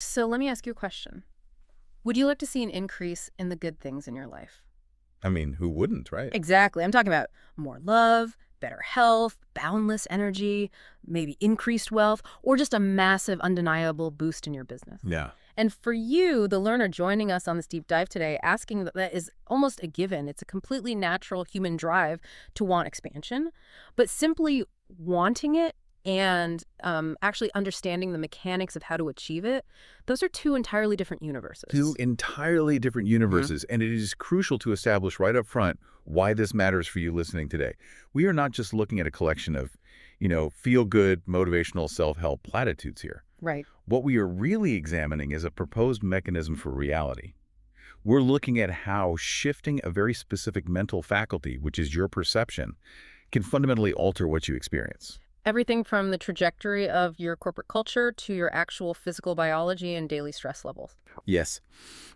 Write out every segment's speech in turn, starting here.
So let me ask you a question. Would you like to see an increase in the good things in your life? I mean, who wouldn't, right? Exactly. I'm talking about more love, better health, boundless energy, maybe increased wealth, or just a massive, undeniable boost in your business. Yeah. And for you, the learner joining us on this deep dive today, asking that is almost a given. It's a completely natural human drive to want expansion, but simply wanting it and actually understanding the mechanics of how to achieve it, those are two entirely different Two universes. entirely different universes, and it is crucial to establish right up front why this matters for you listening today. We are not just looking at a collection of, feel-good, motivational self-help platitudes here. Right. What we are really examining is a proposed mechanism for reality. We're looking at how shifting a very specific mental faculty, which is your perception, can fundamentally alter what you experience. Everything from the trajectory of your corporate culture to your actual physical biology and daily stress levels. Yes,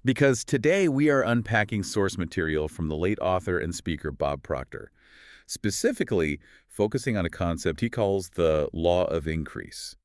because today we are unpacking source material from the late author and speaker Bob Proctor, specifically focusing on a concept he calls the law of increase.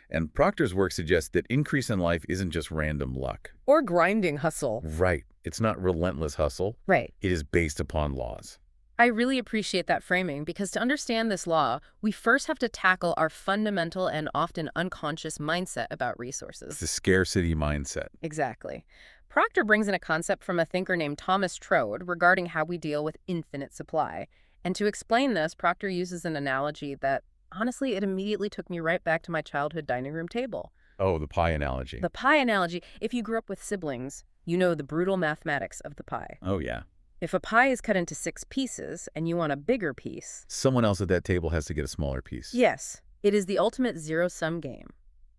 And Proctor's work suggests that increase in life isn't just random luck. Or grinding hustle. Right. It's not relentless hustle. Right. It is based upon laws. I really appreciate that framing because to understand this law, we first have to tackle our fundamental and often unconscious mindset about It's resources. the scarcity mindset. Exactly. Proctor brings in a concept from a thinker named Thomas Trode regarding how we deal with infinite supply. And to explain this, Proctor uses an analogy that, honestly, it immediately took me right back to my childhood dining room table. Oh, the pie analogy. The pie analogy, if you grew up with siblings, you know the brutal mathematics of the pie. Oh, yeah. If a pie is cut into 6 pieces and you want a bigger piece, Someone else at that table has to get a smaller piece. yes, it is the ultimate zero-sum game.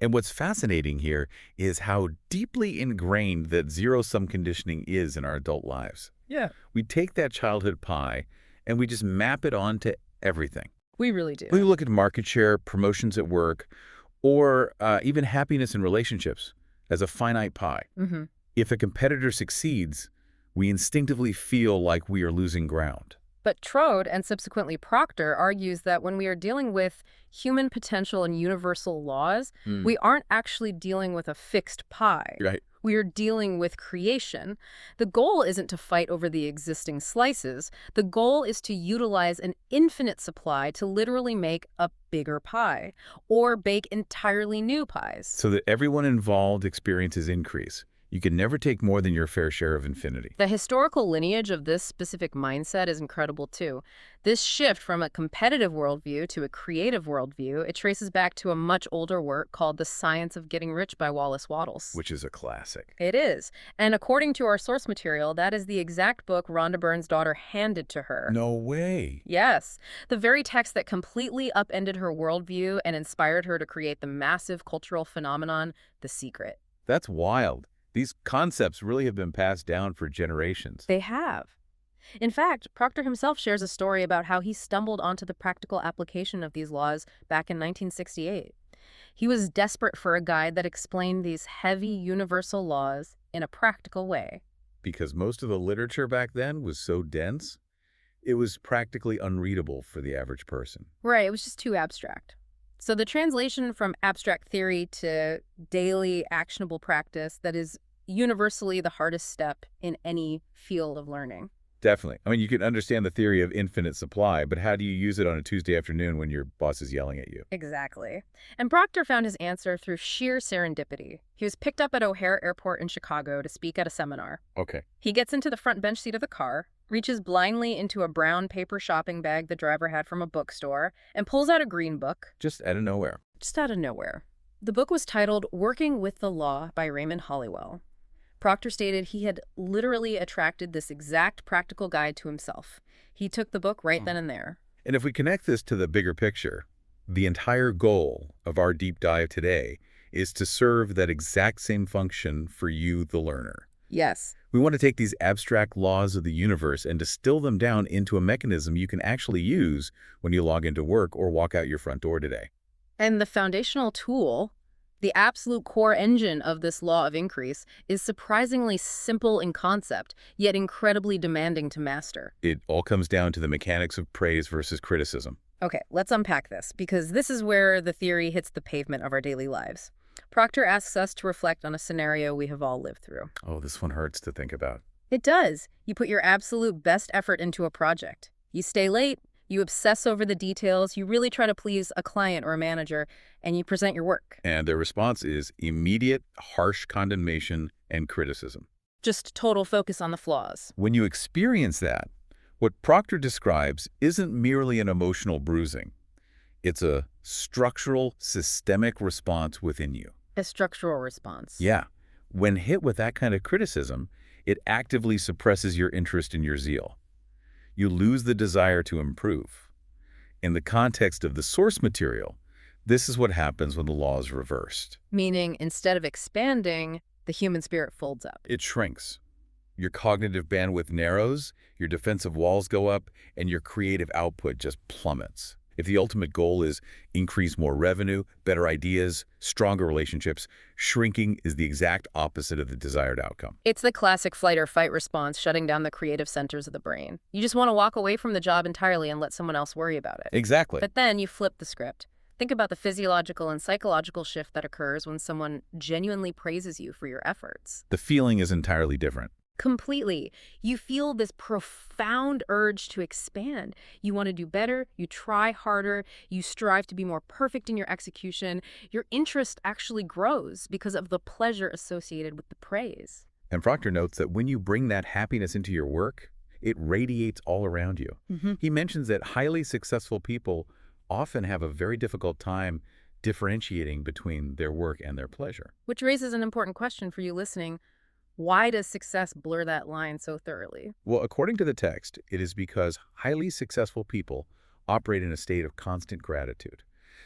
And what's fascinating here is how deeply ingrained that zero-sum conditioning is in our adult lives. Yeah. We take that childhood pie and we just map it onto everything. We really do. We look at market share, promotions at work, or even happiness in relationships as a finite pie. Mm-hmm. If a competitor succeeds, we instinctively feel like we are losing ground. But Trode and subsequently Proctor argues that when we are dealing with human potential and universal laws, we aren't actually dealing with a fixed pie. Right. We are dealing with creation. The goal isn't to fight over the existing slices. The goal is to utilize an infinite supply to literally make a bigger pie or bake entirely new pies. So that everyone involved experiences increase. You can never take more than your fair share of infinity. The historical lineage of this specific mindset is incredible, too. This shift from a competitive worldview to a creative worldview, it traces back to a much older work called The Science of Getting Rich by Wallace Wattles. Which is a classic. It is. And according to our source material, that is the exact book Rhonda Byrne's daughter handed to her. No way. Yes, the very text that completely upended her worldview and inspired her to create the massive cultural phenomenon, The Secret. That's wild. These concepts really have been passed down for generations. They have. In fact, Proctor himself shares a story about how he stumbled onto the practical application of these laws back in 1968. He was desperate for a guide that explained these heavy universal laws in a practical way. Because most of the literature back then was so dense, it was practically unreadable for the average person. Right, it was just too abstract. So the translation from abstract theory to daily actionable practice, that is universally the hardest step in any field of learning. Definitely. I mean, you can understand the theory of infinite supply, but how do you use it on a Tuesday afternoon when your boss is yelling at you? Exactly. And Proctor found his answer through sheer serendipity. He was picked up at O'Hare Airport in Chicago to speak at a seminar. Okay. He gets into the front bench seat of the car, reaches blindly into a brown paper shopping bag the driver had from a bookstore, and pulls out a green book. Just out of nowhere. Just out of nowhere. The book was titled Working with the Law by Raymond Hollywell. Proctor stated he had literally attracted this exact practical guide to himself. He took the book right then and there. And if we connect this to the bigger picture, the entire goal of our deep dive today is to serve that exact same function for you, the learner. Yes. We want to take these abstract laws of the universe and distill them down into a mechanism you can actually use when you log into work or walk out your front door today. And the foundational tool, the absolute core engine of this law of increase, is surprisingly simple in concept, yet incredibly demanding to master. It all comes down to the mechanics of praise versus criticism. Okay, let's unpack this, because this is where the theory hits the pavement of our daily lives. Proctor asks us to reflect on a scenario we have all lived through. Oh, this one hurts to think about. It does. You put your absolute best effort into a project. You stay late, you obsess over the details, you really try to please a client or a manager, and you present your work. And their response is immediate, harsh condemnation and criticism. Just total focus on the flaws. When you experience that, what Proctor describes isn't merely an emotional bruising. It's a structural, systemic response within you. A structural response. Yeah. When hit with that kind of criticism, it actively suppresses your interest and your zeal. You lose the desire to improve. In the context of the source material, this is what happens when the law is reversed. Meaning, instead of expanding, the human spirit folds up. It shrinks. Your cognitive bandwidth narrows, your defensive walls go up, and your creative output just plummets. If the ultimate goal is increase more revenue, better ideas, stronger relationships, shrinking is the exact opposite of the desired outcome. It's the classic flight or fight response, shutting down the creative centers of the brain. You just want to walk away from the job entirely and let someone else worry about it. Exactly. But then you flip the script. Think about the physiological and psychological shift that occurs when someone genuinely praises you for your efforts. The feeling is entirely different. Completely. You feel this profound urge to expand. You want to do better, you try harder, you strive to be more perfect in your execution. Your interest actually grows because of the pleasure associated with the praise. And Proctor notes that when you bring that happiness into your work, it radiates all around you. He mentions that highly successful people often have a very difficult time differentiating between their work and their pleasure. Which raises an important question for you listening. Why does success blur that line so thoroughly? Well, according to the text, it is because highly successful people operate in a state of constant gratitude.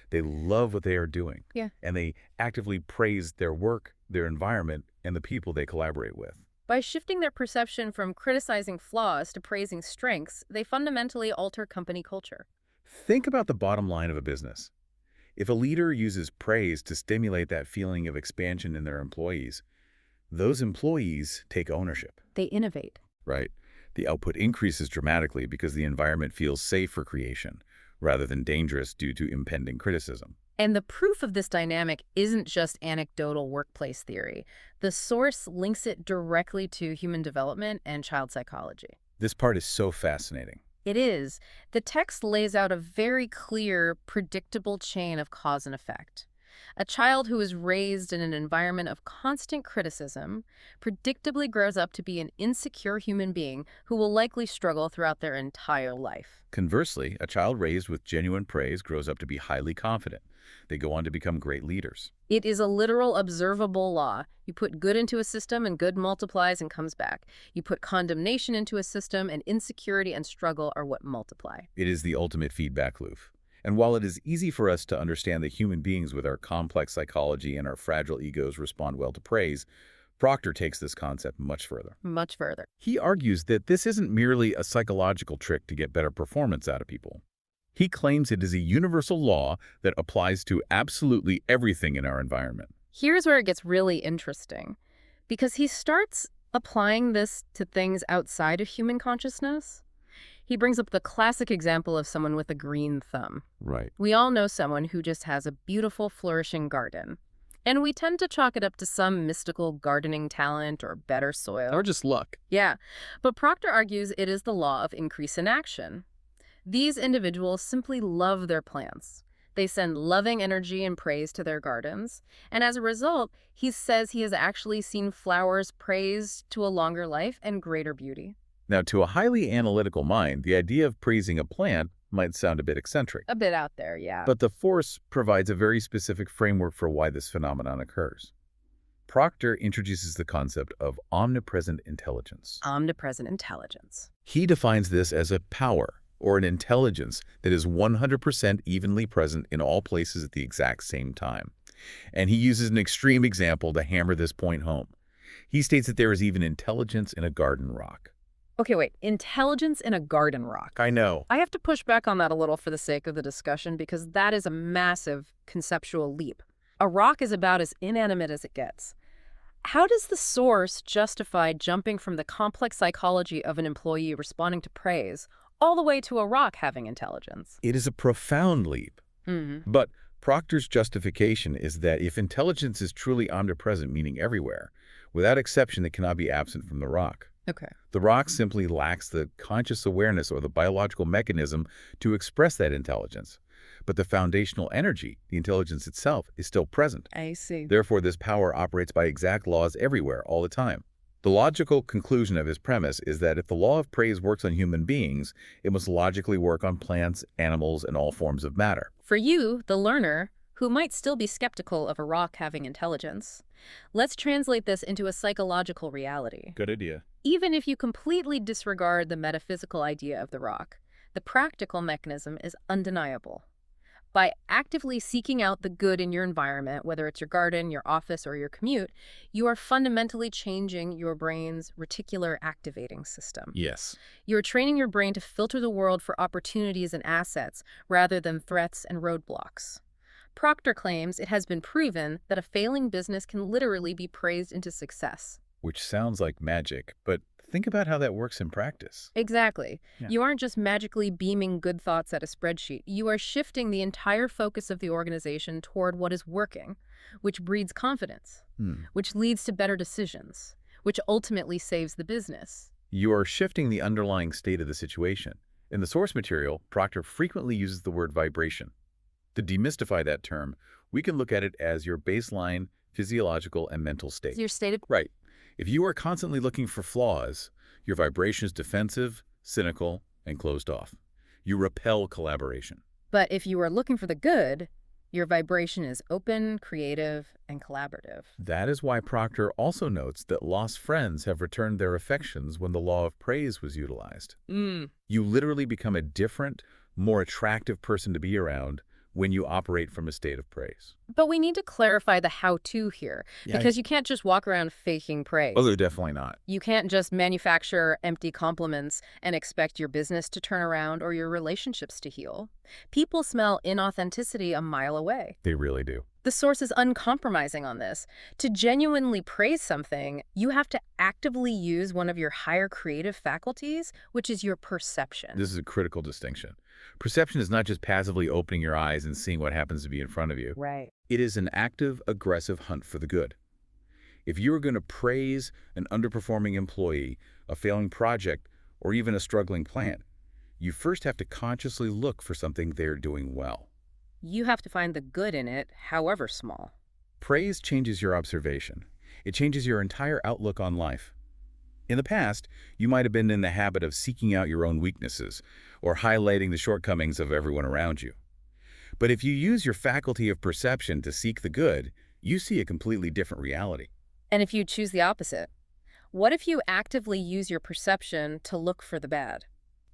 They love what they are doing, and they actively praise their work, their environment, and the people they collaborate with. By shifting their perception from criticizing flaws to praising strengths, they fundamentally alter company culture. Think about the bottom line of a business. If a leader uses praise to stimulate that feeling of expansion in their employees, those employees take ownership. They innovate. Right. The output increases dramatically because the environment feels safe for creation, rather than dangerous due to impending criticism. And the proof of this dynamic isn't just anecdotal workplace theory. The source links it directly to human development and child psychology. This part is so fascinating. It is. The text lays out a very clear, predictable chain of cause and effect. A child who is raised in an environment of constant criticism predictably grows up to be an insecure human being who will likely struggle throughout their entire life. Conversely, a child raised with genuine praise grows up to be highly confident. They go on to become great leaders. It is a literal observable law. You put good into a system and good multiplies and comes back. You put condemnation into a system and insecurity and struggle are what multiply. It is the ultimate feedback loop. And while it is easy for us to understand that human beings with our complex psychology and our fragile egos respond well to praise, Proctor takes this concept much further. Much further. He argues that this isn't merely a psychological trick to get better performance out of people. He claims it is a universal law that applies to absolutely everything in our environment. Here's where it gets really interesting, because he starts applying this to things outside of human consciousness. He brings up the classic example of someone with a green thumb. Right. We all know someone who just has a beautiful, flourishing garden. And we tend to chalk it up to some mystical gardening talent or better soil. Or just luck. Yeah, but Proctor argues it is the law of increase in action. These individuals simply love their plants. They send loving energy and praise to their gardens. And as a result, he says he has actually seen flowers praised to a longer life and greater beauty. Now, to a highly analytical mind, the idea of praising a plant might sound a bit eccentric. A bit out there, yeah. But the force provides a very specific framework for why this phenomenon occurs. Proctor introduces the concept of omnipresent intelligence. Omnipresent intelligence. He defines this as a power or an intelligence that is 100% evenly present in all places at the exact same time. And he uses an extreme example to hammer this point home. He states that there is even intelligence in a garden rock. Okay, wait. Intelligence in a garden rock. I know. I have to push back on that a little for the sake of the discussion because that is a massive conceptual leap. A rock is about as inanimate as it gets. How does the source justify jumping from the complex psychology of an employee responding to praise all the way to a rock having intelligence? It is a profound leap. Mm-hmm. But Proctor's justification is that if intelligence is truly omnipresent, meaning everywhere, without exception it cannot be absent from the rock. Okay. The rock simply lacks the conscious awareness or the biological mechanism to express that intelligence. But the foundational energy, the intelligence itself, is still present. I see. Therefore, this power operates by exact laws everywhere, all the time. The logical conclusion of his premise is that if the law of praise works on human beings, it must logically work on plants, animals, and all forms of matter. For you, the learner, who might still be skeptical of a rock having intelligence, let's translate this into a psychological reality. Good idea. Even if you completely disregard the metaphysical idea of the rock, the practical mechanism is undeniable. By actively seeking out the good in your environment, whether it's your garden, your office, or your commute, you are fundamentally changing your brain's reticular activating system. Yes. You're training your brain to filter the world for opportunities and assets rather than threats and roadblocks. Proctor claims it has been proven that a failing business can literally be praised into success. Which sounds like magic, but think about how that works in practice. Exactly. Yeah. You aren't just magically beaming good thoughts at a spreadsheet. You are shifting the entire focus of the organization toward what is working, which breeds confidence, which leads to better decisions, which ultimately saves the business. You are shifting the underlying state of the situation. In the source material, Proctor frequently uses the word vibration. To demystify that term, we can look at it as your baseline physiological and mental state. Your state of... Right. If you are constantly looking for flaws, your vibration is defensive, cynical, and closed off. You repel collaboration. But if you are looking for the good, your vibration is open, creative, and collaborative. That is why Proctor also notes that lost friends have returned their affections when the law of praise was utilized. You literally become a different, more attractive person to be around when you operate from a state of praise. But we need to clarify the how-to here, because you can't just walk around faking praise. Oh, they're definitely not. You can't just manufacture empty compliments and expect your business to turn around or your relationships to heal. People smell inauthenticity a mile away. They really do. The source is uncompromising on this. To genuinely praise something, you have to actively use one of your higher creative faculties, which is your perception. This is a critical distinction. Perception is not just passively opening your eyes and seeing what happens to be in front of you. Right. It is an active, aggressive hunt for the good. If you are going to praise an underperforming employee, a failing project, or even a struggling plant, you first have to consciously look for something they're doing well. You have to find the good in it, however small. Praise changes your observation. It changes your entire outlook on life. In the past, you might have been in the habit of seeking out your own weaknesses or highlighting the shortcomings of everyone around you. But if you use your faculty of perception to seek the good, you see a completely different reality. And if you choose the opposite, what if you actively use your perception to look for the bad?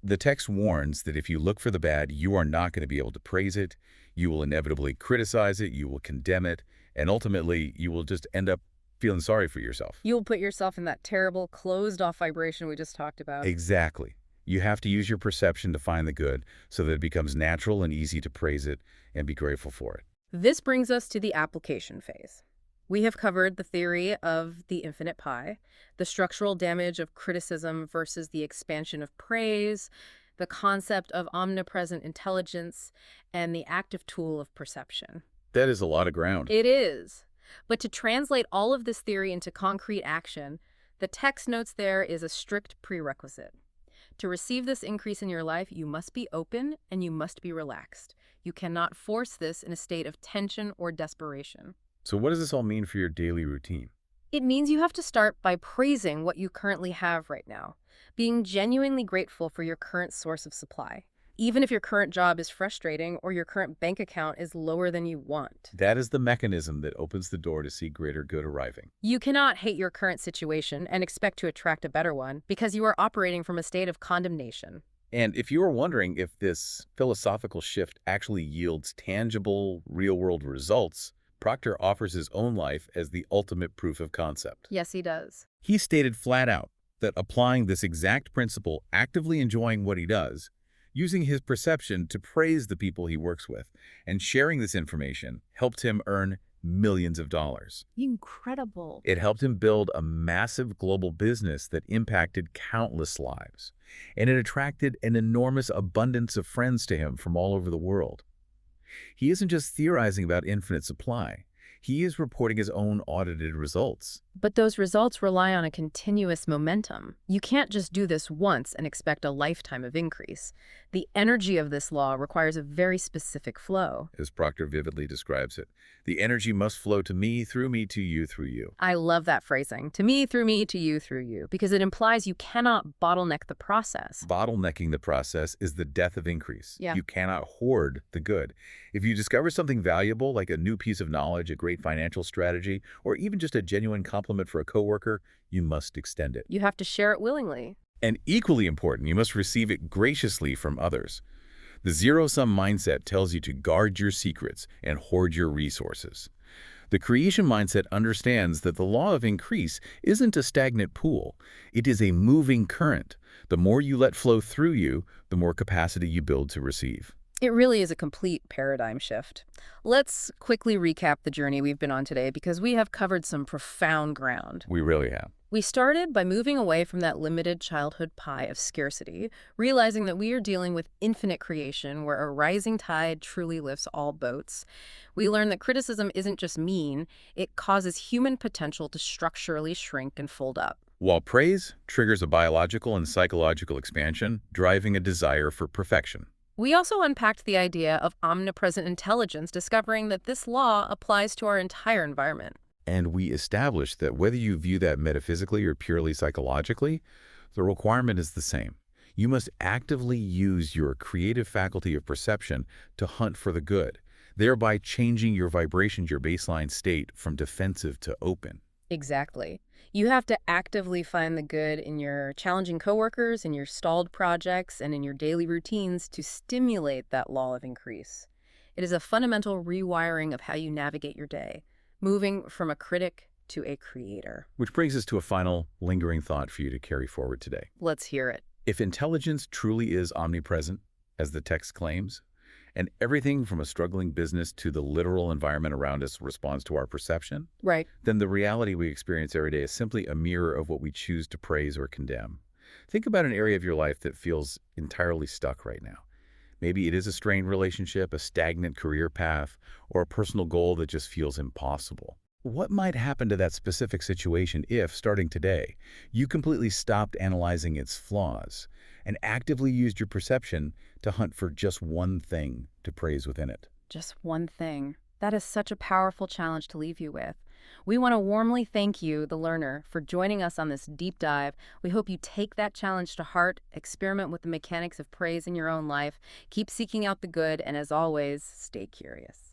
The text warns that if you look for the bad, you are not going to be able to praise it, you will inevitably criticize it, you will condemn it, and ultimately you will just end up feeling sorry for yourself. You'll put yourself in that terrible, closed-off vibration we just talked about. Exactly. You have to use your perception to find the good so that it becomes natural and easy to praise it and be grateful for it. This brings us to the application phase. We have covered the theory of the infinite pie, the structural damage of criticism versus the expansion of praise, the concept of omnipresent intelligence, and the active tool of perception. That is a lot of ground. It is. But to translate all of this theory into concrete action, the text notes there is a strict prerequisite. To receive this increase in your life, you must be open and you must be relaxed. You cannot force this in a state of tension or desperation. So what does this all mean for your daily routine? It means you have to start by praising what you currently have right now, being genuinely grateful for your current source of supply, even if your current job is frustrating or your current bank account is lower than you want. That is the mechanism that opens the door to see greater good arriving. You cannot hate your current situation and expect to attract a better one because you are operating from a state of condemnation. And if you are wondering if this philosophical shift actually yields tangible, real-world results, Proctor offers his own life as the ultimate proof of concept. Yes, he does. He stated flat out that applying this exact principle, actively enjoying what he does, using his perception to praise the people he works with, and sharing this information helped him earn millions of dollars. Incredible. It helped him build a massive global business that impacted countless lives, and it attracted an enormous abundance of friends to him from all over the world. He isn't just theorizing about infinite supply. He is reporting his own audited results. But those results rely on a continuous momentum. You can't just do this once and expect a lifetime of increase. The energy of this law requires a very specific flow. As Proctor vividly describes it. The energy must flow to me, to you, through you. I love that phrasing. To me, through me, to you, because it implies you cannot bottleneck the process. Bottlenecking the process is the death of increase. Yeah. You cannot hoard the good. If you discover something valuable, like a new piece of knowledge, a great financial strategy, or even just a genuine compliment for a coworker, you must extend it. You have to share it willingly. And equally important, you must receive it graciously from others. The zero-sum mindset tells you to guard your secrets and hoard your resources. The creation mindset understands that the law of increase isn't a stagnant pool. It is a moving current. The more you let flow through you, the more capacity you build to receive. It really is a complete paradigm shift. Let's quickly recap the journey we've been on today because we have covered some profound ground. We really have. We started by moving away from that limited childhood pie of scarcity, realizing that we are dealing with infinite creation where a rising tide truly lifts all boats. We learned that criticism isn't just mean, it causes human potential to structurally shrink and fold up. While praise triggers a biological and psychological expansion, driving a desire for perfection. We also unpacked the idea of omnipresent intelligence, discovering that this law applies to our entire environment. And we established that whether you view that metaphysically or purely psychologically, the requirement is the same. You must actively use your creative faculty of perception to hunt for the good, thereby changing your vibrations, your baseline state from defensive to open. Exactly. You have to actively find the good in your challenging coworkers, in your stalled projects, and in your daily routines to stimulate that law of increase. It is a fundamental rewiring of how you navigate your day, moving from a critic to a creator. Which brings us to a final, lingering thought for you to carry forward today. Let's hear it. If intelligence truly is omnipresent, as the text claims, and everything from a struggling business to the literal environment around us responds to our perception, Right. then the reality we experience every day is simply a mirror of what we choose to praise or condemn. Think about an area of your life that feels entirely stuck right now. Maybe it is a strained relationship, a stagnant career path, or a personal goal that just feels impossible. What might happen to that specific situation if, starting today, you completely stopped analyzing its flaws and actively used your perception to hunt for just one thing to praise within it? Just one thing. That is such a powerful challenge to leave you with. We want to warmly thank you, the learner, for joining us on this deep dive. We hope you take that challenge to heart, experiment with the mechanics of praise in your own life, keep seeking out the good, and as always, stay curious.